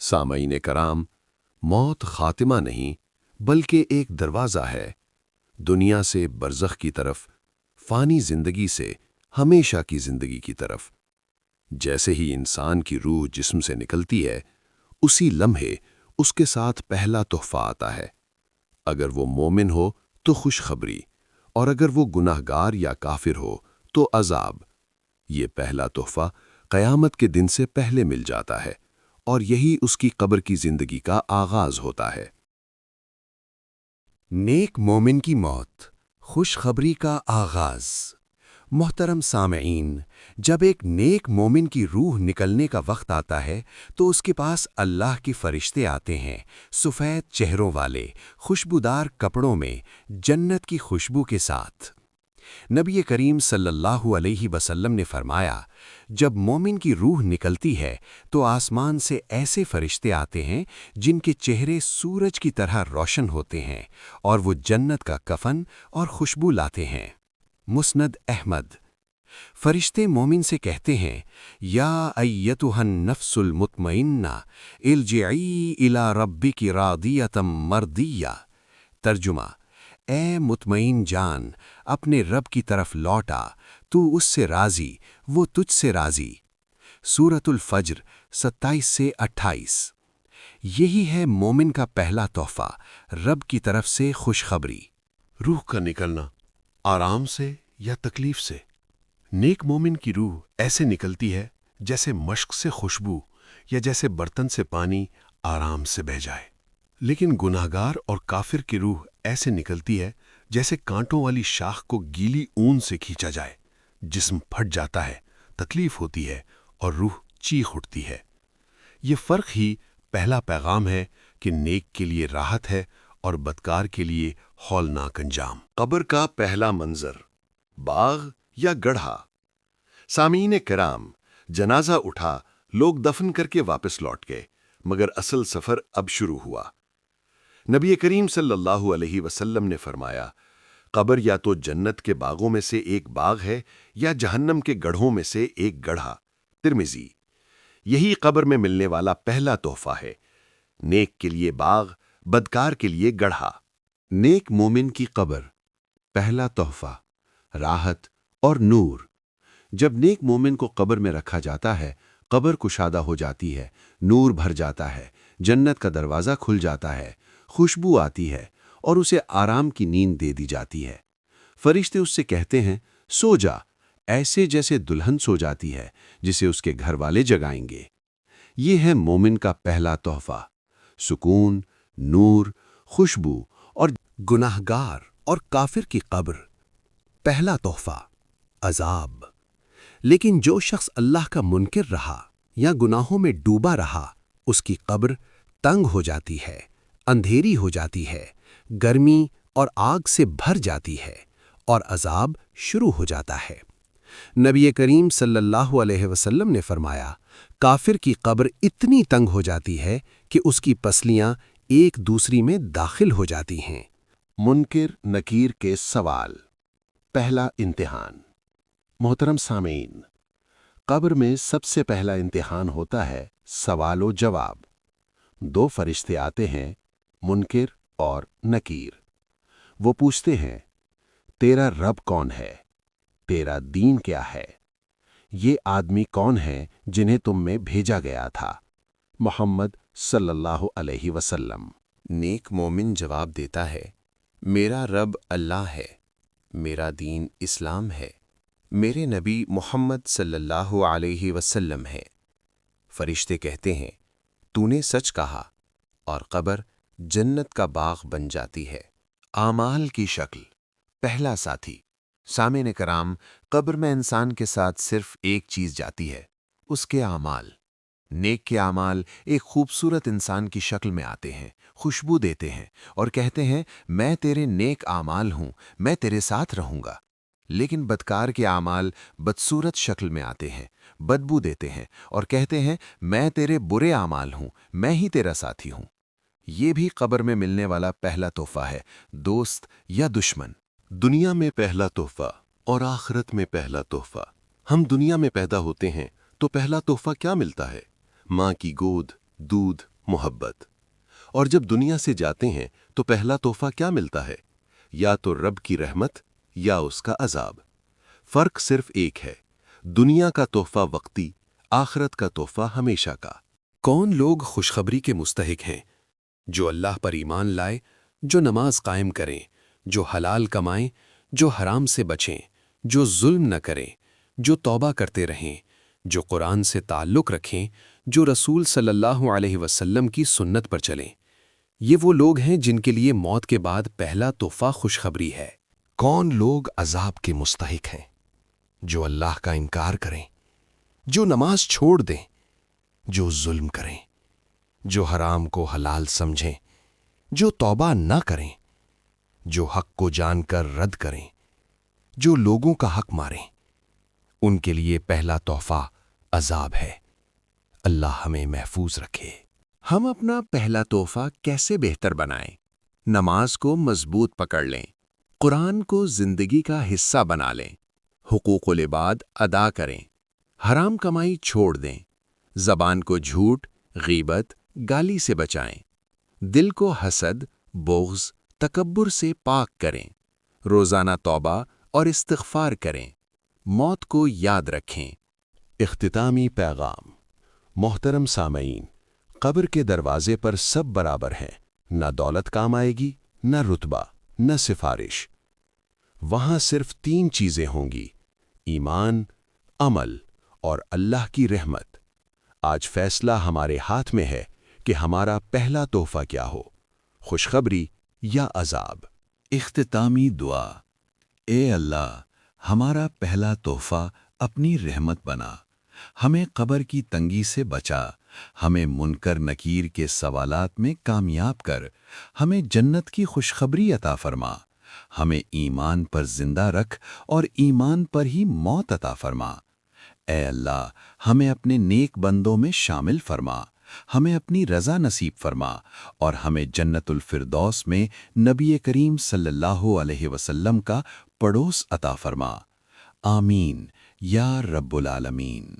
سامعین کرام، موت خاتمہ نہیں بلکہ ایک دروازہ ہے، دنیا سے برزخ کی طرف، فانی زندگی سے ہمیشہ کی زندگی کی طرف۔ جیسے ہی انسان کی روح جسم سے نکلتی ہے، اسی لمحے اس کے ساتھ پہلا تحفہ آتا ہے۔ اگر وہ مومن ہو تو خوشخبری، اور اگر وہ گناہگار یا کافر ہو تو عذاب۔ یہ پہلا تحفہ قیامت کے دن سے پہلے مل جاتا ہے، اور یہی اس کی قبر کی زندگی کا آغاز ہوتا ہے۔ نیک مومن کی موت، خوشخبری کا آغاز۔ محترم سامعین، جب ایک نیک مومن کی روح نکلنے کا وقت آتا ہے تو اس کے پاس اللہ کے فرشتے آتے ہیں، سفید چہروں والے، خوشبودار کپڑوں میں، جنت کی خوشبو کے ساتھ۔ نبی کریم صلی اللہ علیہ وسلم نے فرمایا، جب مومن کی روح نکلتی ہے تو آسمان سے ایسے فرشتے آتے ہیں جن کے چہرے سورج کی طرح روشن ہوتے ہیں، اور وہ جنت کا کفن اور خوشبو لاتے ہیں۔ مسند احمد۔ فرشتے مومن سے کہتے ہیں، یا ایتھا النفس المطمئنہ ارجعی الی ربک راضیۃ مرضیہ۔ ترجمہ: اے مطمئن جان، اپنے رب کی طرف لوٹا، تو اس سے راضی، وہ تجھ سے راضی۔ سورۃ الفجر 27 سے 28۔ یہی ہے مومن کا پہلا تحفہ، رب کی طرف سے خوشخبری۔ روح کا نکلنا، آرام سے یا تکلیف سے؟ نیک مومن کی روح ایسے نکلتی ہے جیسے مشک سے خوشبو، یا جیسے برتن سے پانی آرام سے بہہ جائے۔ لیکن گناہگار اور کافر کی روح ایسے نکلتی ہے جیسے کانٹوں والی شاخ کو گیلی اون سے کھینچا جائے۔ جسم پھٹ جاتا ہے، تکلیف ہوتی ہے اور روح چیخ اٹھتی ہے۔ یہ فرق ہی پہلا پیغام ہے کہ نیک کے لیے راحت ہے اور بدکار کے لیے ہولناک انجام۔ قبر کا پہلا منظر، باغ یا گڑھا؟ سامعین کرام، جنازہ اٹھا، لوگ دفن کر کے واپس لوٹ گئے، مگر اصل سفر اب شروع ہوا۔ نبی کریم صلی اللہ علیہ وسلم نے فرمایا، قبر یا تو جنت کے باغوں میں سے ایک باغ ہے یا جہنم کے گڑھوں میں سے ایک گڑھا۔ ترمذی۔ یہی قبر میں ملنے والا پہلا تحفہ ہے، نیک کے لیے باغ، بدکار کے لیے گڑھا۔ نیک مومن کی قبر، پہلا تحفہ، راحت اور نور۔ جب نیک مومن کو قبر میں رکھا جاتا ہے، قبر کشادہ ہو جاتی ہے، نور بھر جاتا ہے، جنت کا دروازہ کھل جاتا ہے، خوشبو آتی ہے اور اسے آرام کی نیند دے دی جاتی ہے۔ فرشتے اس سے کہتے ہیں، سو جا، ایسے جیسے دلہن سو جاتی ہے جسے اس کے گھر والے جگائیں گے۔ یہ ہے مومن کا پہلا تحفہ، سکون، نور، خوشبو اور گناہگار اور کافر کی قبر، پہلا تحفہ، عذاب۔ لیکن جو شخص اللہ کا منکر رہا یا گناہوں میں ڈوبا رہا، اس کی قبر تنگ ہو جاتی ہے، اندھیری ہو جاتی ہے، گرمی اور آگ سے بھر جاتی ہے، اور عذاب شروع ہو جاتا ہے۔ نبی کریم صلی اللہ علیہ وسلم نے فرمایا، کافر کی قبر اتنی تنگ ہو جاتی ہے کہ اس کی پسلیاں ایک دوسری میں داخل ہو جاتی ہیں۔ منکر نکیر کے سوال، پہلا امتحان۔ محترم سامعین، قبر میں سب سے پہلا امتحان ہوتا ہے سوال و جواب۔ دو فرشتے آتے ہیں، منکر اور نکیر۔ وہ پوچھتے ہیں، تیرا رب کون ہے؟ تیرا دین کیا ہے؟ یہ آدمی کون ہیں جنہیں تم میں بھیجا گیا تھا؟ محمد صلی اللہ علیہ وسلم۔ نیک مومن جواب دیتا ہے، میرا رب اللہ ہے، میرا دین اسلام ہے، میرے نبی محمد صلی اللہ علیہ وسلم ہے۔ فرشتے کہتے ہیں، تو نے سچ کہا، اور قبر جنت کا باغ بن جاتی ہے۔ اعمال کی شکل، پہلا ساتھی۔ سامعین کرام، قبر میں انسان کے ساتھ صرف ایک چیز جاتی ہے، اس کے اعمال۔ نیک کے اعمال ایک خوبصورت انسان کی شکل میں آتے ہیں، خوشبو دیتے ہیں اور کہتے ہیں، میں تیرے نیک اعمال ہوں، میں تیرے ساتھ رہوں گا۔ لیکن بدکار کے اعمال بدصورت شکل میں آتے ہیں، بدبو دیتے ہیں اور کہتے ہیں، میں تیرے برے اعمال ہوں، میں ہی تیرا ساتھی ہوں۔ یہ بھی قبر میں ملنے والا پہلا تحفہ ہے، دوست یا دشمن۔ دنیا میں پہلا تحفہ اور آخرت میں پہلا تحفہ۔ ہم دنیا میں پیدا ہوتے ہیں تو پہلا تحفہ کیا ملتا ہے؟ ماں کی گود، دودھ محبت۔ اور جب دنیا سے جاتے ہیں تو پہلا تحفہ کیا ملتا ہے؟ یا تو رب کی رحمت یا اس کا عذاب۔ فرق صرف ایک ہے، دنیا کا تحفہ وقتی، آخرت کا تحفہ ہمیشہ کا۔ کون لوگ خوشخبری کے مستحق ہیں؟ جو اللہ پر ایمان لائے، جو نماز قائم کریں، جو حلال کمائیں، جو حرام سے بچیں، جو ظلم نہ کریں، جو توبہ کرتے رہیں، جو قرآن سے تعلق رکھیں، جو رسول صلی اللہ علیہ وسلم کی سنت پر چلیں۔ یہ وہ لوگ ہیں جن کے لیے موت کے بعد پہلا تحفہ خوشخبری ہے۔ کون لوگ عذاب کے مستحق ہیں؟ جو اللہ کا انکار کریں، جو نماز چھوڑ دیں، جو ظلم کریں، جو حرام کو حلال سمجھیں، جو توبہ نہ کریں، جو حق کو جان کر رد کریں، جو لوگوں کا حق ماریں، ان کے لیے پہلا تحفہ عذاب ہے۔ اللہ ہمیں محفوظ رکھے۔ ہم اپنا پہلا تحفہ کیسے بہتر بنائیں؟ نماز کو مضبوط پکڑ لیں، قرآن کو زندگی کا حصہ بنا لیں، حقوق العباد ادا کریں، حرام کمائی چھوڑ دیں، زبان کو جھوٹ، غیبت، گالی سے بچائیں، دل کو حسد، بغض، تکبر سے پاک کریں، روزانہ توبہ اور استغفار کریں، موت کو یاد رکھیں۔ اختتامی پیغام۔ محترم سامعین، قبر کے دروازے پر سب برابر ہیں، نہ دولت کام آئے گی، نہ رتبہ، نہ سفارش۔ وہاں صرف 3 چیزیں ہوں گی: ایمان، عمل اور اللہ کی رحمت۔ آج فیصلہ ہمارے ہاتھ میں ہے کہ ہمارا پہلا تحفہ کیا ہو، خوشخبری یا عذاب۔ اختتامی دعا۔ اے اللہ، ہمارا پہلا تحفہ اپنی رحمت بنا، ہمیں قبر کی تنگی سے بچا، ہمیں منکر نکیر کے سوالات میں کامیاب کر، ہمیں جنت کی خوشخبری عطا فرما، ہمیں ایمان پر زندہ رکھ اور ایمان پر ہی موت عطا فرما۔ اے اللہ، ہمیں اپنے نیک بندوں میں شامل فرما، ہمیں اپنی رضا نصیب فرما اور ہمیں جنت الفردوس میں نبی کریم صلی اللہ علیہ وسلم کا پڑوس عطا فرما۔ آمین یا رب العالمین۔